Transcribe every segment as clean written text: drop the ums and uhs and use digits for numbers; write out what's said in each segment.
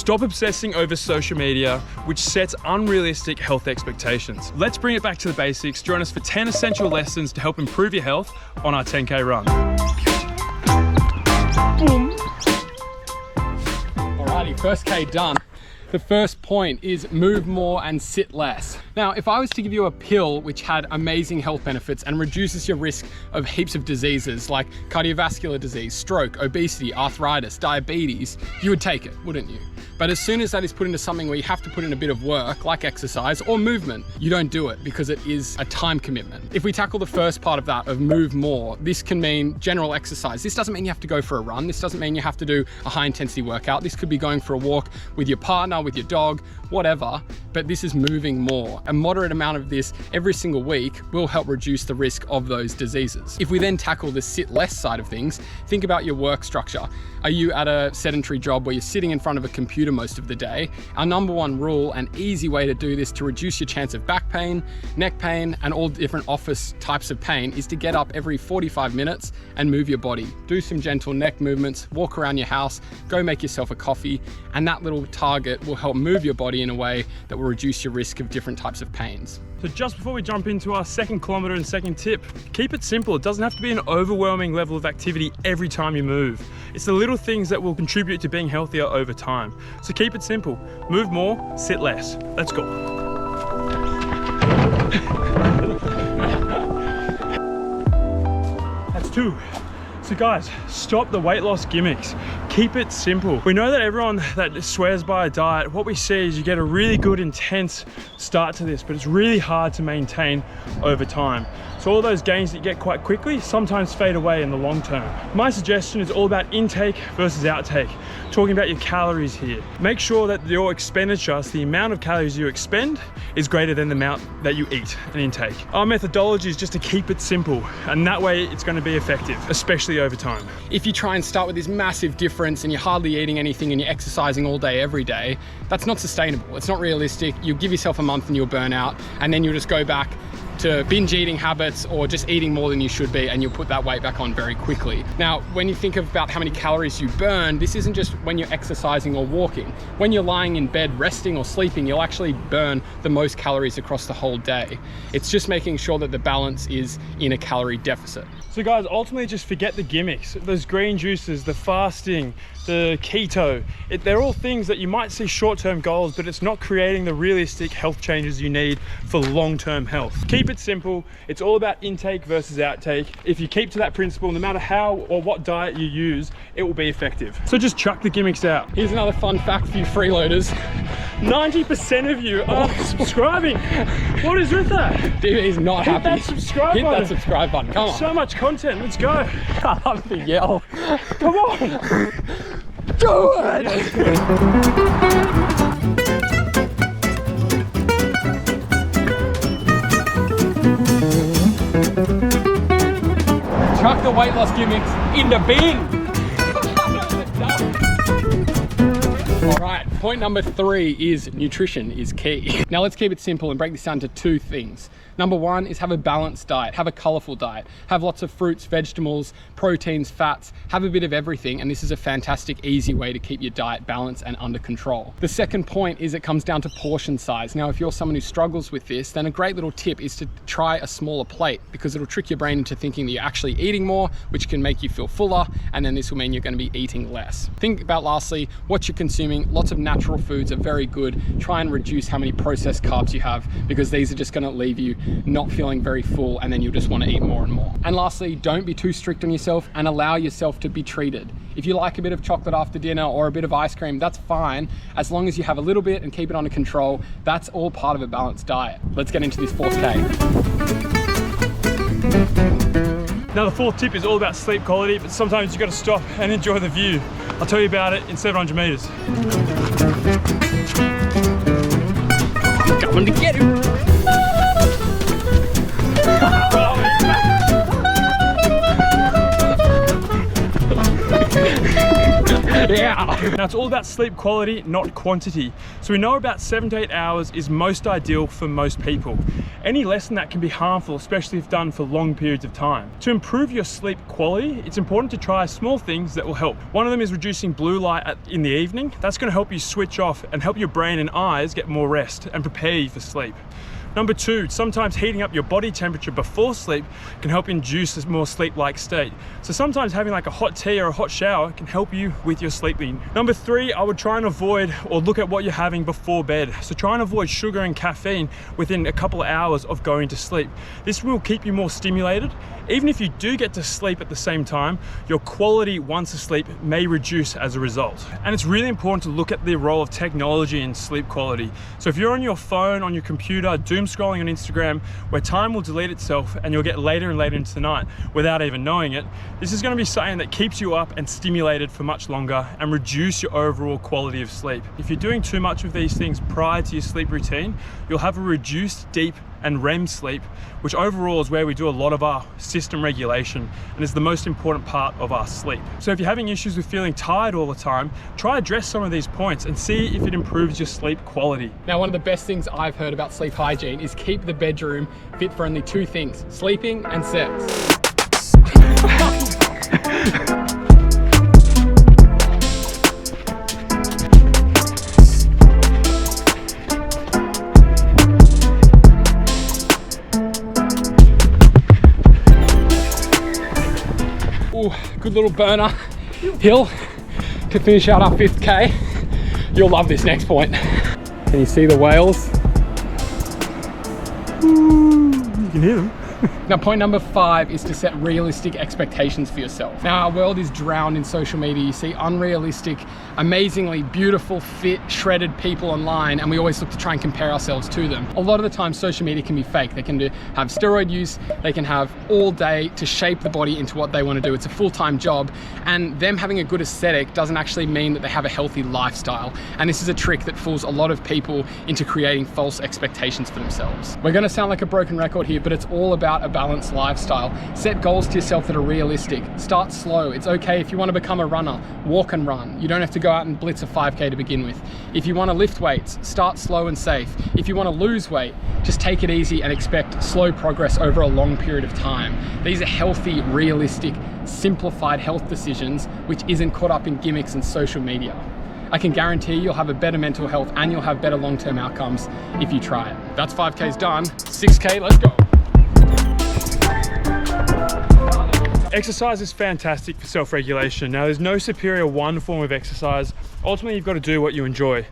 Stop obsessing over social media, which sets unrealistic health expectations. Let's bring it back to the basics. Join us for 10 essential lessons to help improve your health on our 10K run. Boom. Alrighty, first K done. The first point is move more and sit less. Now, if I was to give you a pill which had amazing health benefits and reduces your risk of heaps of diseases like cardiovascular disease, stroke, obesity, arthritis, diabetes, you would take it, wouldn't you? But as soon as that is put into something where you have to put in a bit of work, like exercise or movement, you don't do it because it is a time commitment. If we tackle the first part of that, of move more, this can mean general exercise. This doesn't mean you have to go for a run. This doesn't mean you have to do a high intensity workout. This could be going for a walk with your partner, with your dog, whatever, but this is moving more. A moderate amount of this every single week will help reduce the risk of those diseases. If we then tackle the sit less side of things, think about your work structure. Are you at a sedentary job where you're sitting in front of a computer most of the day? Our number one rule and easy way to do this to reduce your chance of back pain, neck pain, and all different office types of pain is to get up every 45 minutes and move your body. Do some gentle neck movements, walk around your house, go make yourself a coffee, and that little target will help move your body in a way that will reduce your risk of different types of pains. So just before we jump into our second kilometer and second tip, keep it simple. It doesn't have to be an overwhelming level of activity every time you move. It's the little things that will contribute to being healthier over time. So keep it simple. Move more, sit less. Let's go. That's 2. So guys, stop the weight loss gimmicks. Keep it simple. We know that everyone that swears by a diet, what we see is you get a really good intense start to this, but it's really hard to maintain over time. So all those gains that you get quite quickly sometimes fade away in the long term. My suggestion is all about intake versus outtake. Talking about your calories here. Make sure that your expenditure, so the amount of calories you expend, is greater than the amount that you eat and intake. Our methodology is just to keep it simple, and that way it's going to be effective, especially over time. If you try and start with this massive difference and you're hardly eating anything and you're exercising all day, every day, that's not sustainable. It's not realistic. You'll give yourself a month and you'll burn out, and then you'll just go back to binge eating habits or just eating more than you should be, and you'll put that weight back on very quickly. Now, when you think about how many calories you burn, this isn't just when you're exercising or walking. When you're lying in bed resting or sleeping, you'll actually burn the most calories across the whole day. It's just making sure that the balance is in a calorie deficit. So guys, ultimately just forget the gimmicks. Those green juices, the fasting, the keto, they're all things that you might see short-term goals, but it's not creating the realistic health changes you need for long-term health. Keep it simple. It's all about intake versus outtake. If you keep to that principle, no matter how or what diet you use, it will be effective. So just chuck the gimmicks out. Here's another fun fact for you freeloaders. 90% of you are subscribing. What is with that? Dude, he's not happy. Hit that subscribe button. Hit that subscribe button. Come on. So much content. Let's go. I love the yell. Come on. Do it. Chuck the weight loss gimmicks in the bin. All right, point number 3 is nutrition is key. Now let's keep it simple and break this down to 2 things. Number 1 is have a balanced diet, have a colorful diet, have lots of fruits, vegetables, proteins, fats, have a bit of everything, and this is a fantastic, easy way to keep your diet balanced and under control. The second point is it comes down to portion size. Now, if you're someone who struggles with this, then a great little tip is to try a smaller plate, because it'll trick your brain into thinking that you're actually eating more, which can make you feel fuller, and then this will mean you're going to be eating less. Think about, lastly, what you're consuming. Lots of natural foods are very good. Try and reduce how many processed carbs you have, because these are just going to leave you not feeling very full, and then you'll just want to eat more and more. And lastly, don't be too strict on yourself and allow yourself to be treated. If you like a bit of chocolate after dinner or a bit of ice cream, that's fine, as long as you have a little bit and keep it under control. That's all part of a balanced diet. Let's get into this 4th K. Now the 4th tip is all about sleep quality, but sometimes you got to stop and enjoy the view. I'll tell you about it in 700 meters. Coming to get him. Yeah. Now it's all about sleep quality, not quantity. So we know about 7 to 8 hours is most ideal for most people. Any less than that can be harmful, especially if done for long periods of time. To improve your sleep quality, it's important to try small things that will help. One of them is reducing blue light in the evening. That's going to help you switch off and help your brain and eyes get more rest and prepare you for sleep. Number 2, sometimes heating up your body temperature before sleep can help induce a more sleep-like state. So sometimes having like a hot tea or a hot shower can help you with your sleeping. Number 3, I would try and avoid or look at what you're having before bed. So try and avoid sugar and caffeine within a couple of hours of going to sleep. This will keep you more stimulated. Even if you do get to sleep at the same time, your quality once asleep may reduce as a result. And it's really important to look at the role of technology in sleep quality. So if you're on your phone, on your computer, doom scrolling on Instagram, where time will delete itself and you'll get later and later into the night without even knowing it, this is going to be something that keeps you up and stimulated for much longer and reduce your overall quality of sleep. If you're doing too much of these things prior to your sleep routine, you'll have a reduced deep and REM sleep, which overall is where we do a lot of our system regulation and is the most important part of our sleep. So if you're having issues with feeling tired all the time, try address some of these points and see if it improves your sleep quality. Now, one of the best things I've heard about sleep hygiene is keep the bedroom fit for only 2 things, sleeping and sex. Ooh, good little burner hill to finish out our 5th K. You'll love this next point. Can you see the whales? You can hear them. Now, point number 5 is to set realistic expectations for yourself. Now, our world is drowned in social media. You see unrealistic, amazingly beautiful, fit, shredded people online, and we always look to try and compare ourselves to them. A lot of the time, social media can be fake. They can have steroid use, they can have all day to shape the body into what they want to do. It's a full-time job, and them having a good aesthetic doesn't actually mean that they have a healthy lifestyle. And this is a trick that fools a lot of people into creating false expectations for themselves. We're going to sound like a broken record here, but it's all about a balanced lifestyle. Set goals to yourself that are realistic. Start slow. It's okay if you want to become a runner, walk and run. You don't have to go out and blitz a 5K to begin with. If you want to lift weights, start slow and safe. If you want to lose weight, just take it easy and expect slow progress over a long period of time. These are healthy, realistic, simplified health decisions, which isn't caught up in gimmicks and social media. I can guarantee you'll have a better mental health and you'll have better long-term outcomes if you try it. That's 5Ks done. 6K, let's go. Exercise is fantastic for self-regulation. Now, there's no superior one form of exercise. Ultimately, you've got to do what you enjoy.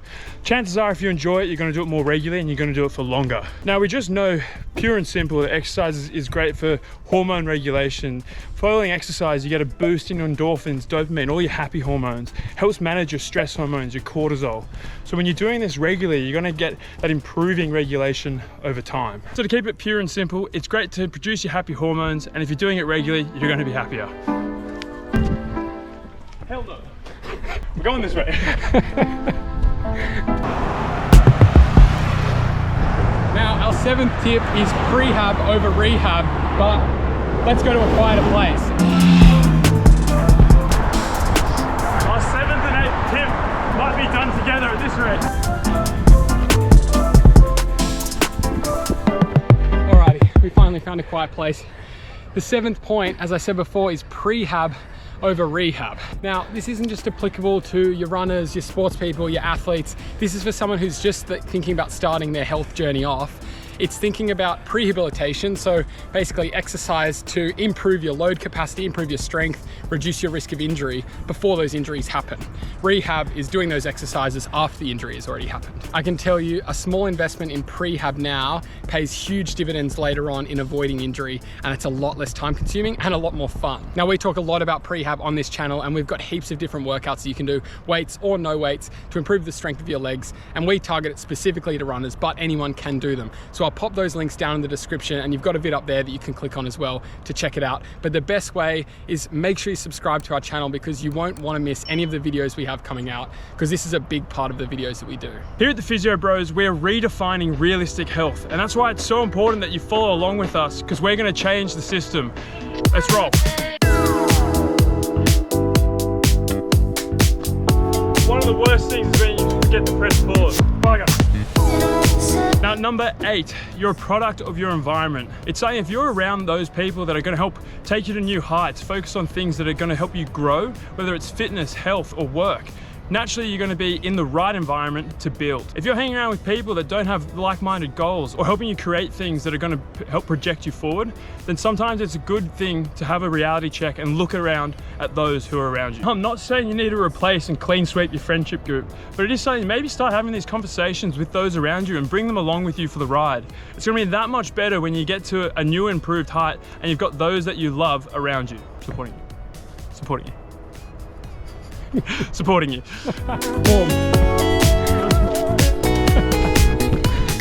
Chances are, if you enjoy it, you're going to do it more regularly and you're going to do it for longer. Now, we just know, pure and simple, that exercise is great for hormone regulation. Following exercise, you get a boost in endorphins, dopamine, all your happy hormones. Helps manage your stress hormones, your cortisol. So when you're doing this regularly, you're going to get that improving regulation over time. So to keep it pure and simple, it's great to produce your happy hormones, and if you're doing it regularly, you're going to be happier. Hell no. I'm going this way. Now, our 7th tip is prehab over rehab, but let's go to a quieter place. Our 7th and 8th tip might be done together at this rate. Alrighty, we finally found a quiet place. The 7th point, as I said before, is prehab over rehab. Now, this isn't just applicable to your runners, your sports people, your athletes. This is for someone who's just thinking about starting their health journey off. It's thinking about prehabilitation, so basically exercise to improve your load capacity, improve your strength, reduce your risk of injury before those injuries happen. Rehab is doing those exercises after the injury has already happened. I can tell you a small investment in prehab now pays huge dividends later on in avoiding injury, and it's a lot less time consuming and a lot more fun. Now, we talk a lot about prehab on this channel, and we've got heaps of different workouts that you can do, weights or no weights, to improve the strength of your legs, and we target it specifically to runners, but anyone can do them. So I'll pop those links down in the description, and you've got a vid up there that you can click on as well to check it out. But the best way is make sure you subscribe to our channel, because you won't want to miss any of the videos we have coming out, because this is a big part of the videos that we do. Here at the Physio Bros, we're redefining realistic health, and that's why it's so important that you follow along with us, because we're going to change the system. Let's roll. of the worst things is when you get to press pause. Bugger. Now, number 8, you're a product of your environment. It's saying if you're around those people that are going to help take you to new heights, focus on things that are going to help you grow, whether it's fitness, health, or work, naturally you're going to be in the right environment to build. If you're hanging around with people that don't have like-minded goals or helping you create things that are going to help project you forward, then sometimes it's a good thing to have a reality check and look around at those who are around you. I'm not saying you need to replace and clean sweep your friendship group, but it is saying maybe start having these conversations with those around you and bring them along with you for the ride. It's going to be that much better when you get to a new improved height and you've got those that you love around you, supporting you. Supporting you.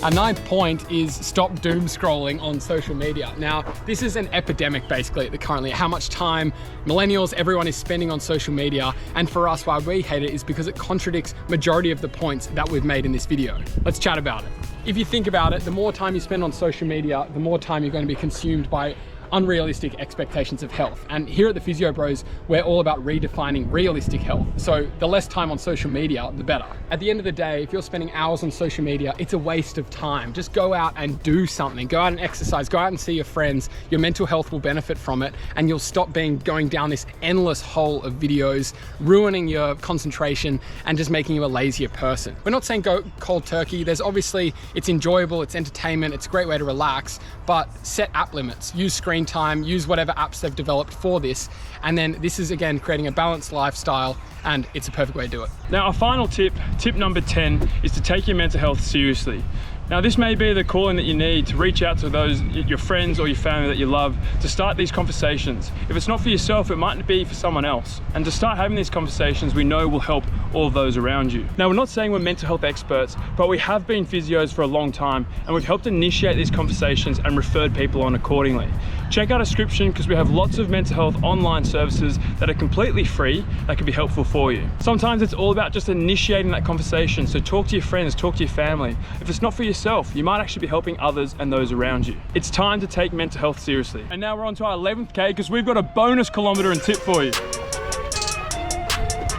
Our 9th point is stop doom scrolling on social media. Now, this is an epidemic basically currently, how much time millennials, everyone is spending on social media. And for us, why we hate it is because it contradicts majority of the points that we've made in this video. Let's chat about it. If you think about it, the more time you spend on social media, the more time you're going to be consumed by unrealistic expectations of health. And here at the Physio Bros, we're all about redefining realistic health. So the less time on social media, the better. At the end of the day, if you're spending hours on social media, it's a waste of time. Just go out and do something. Go out and exercise, go out and see your friends. Your mental health will benefit from it, and you'll stop going down this endless hole of videos, ruining your concentration and just making you a lazier person. We're not saying go cold turkey. There's obviously, it's enjoyable, it's entertainment, it's a great way to relax, but set app limits, use screen time, use whatever apps they've developed for this, and then this is again creating a balanced lifestyle, and it's a perfect way to do it. Now, our final tip number 10, is to take your mental health seriously. Now, this may be the calling that you need to reach out to those, your friends or your family that you love, to start these conversations. If it's not for yourself, it might be for someone else. And to start having these conversations, we know will help all of those around you. Now, we're not saying we're mental health experts, but we have been physios for a long time, and we've helped initiate these conversations and referred people on accordingly. Check out our description because we have lots of mental health online services that are completely free that can be helpful for you. Sometimes it's all about just initiating that conversation. So talk to your friends, talk to your family. If it's not for yourself, you might actually be helping others and those around you. It's time to take mental health seriously. And now we're on to our 11th K because we've got a bonus kilometer and tip for you.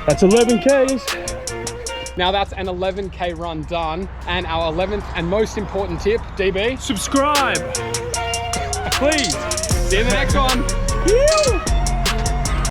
That's 11 Ks. Now that's an 11K run done. And our 11th and most important tip, DB? Subscribe, please. See you in the next one.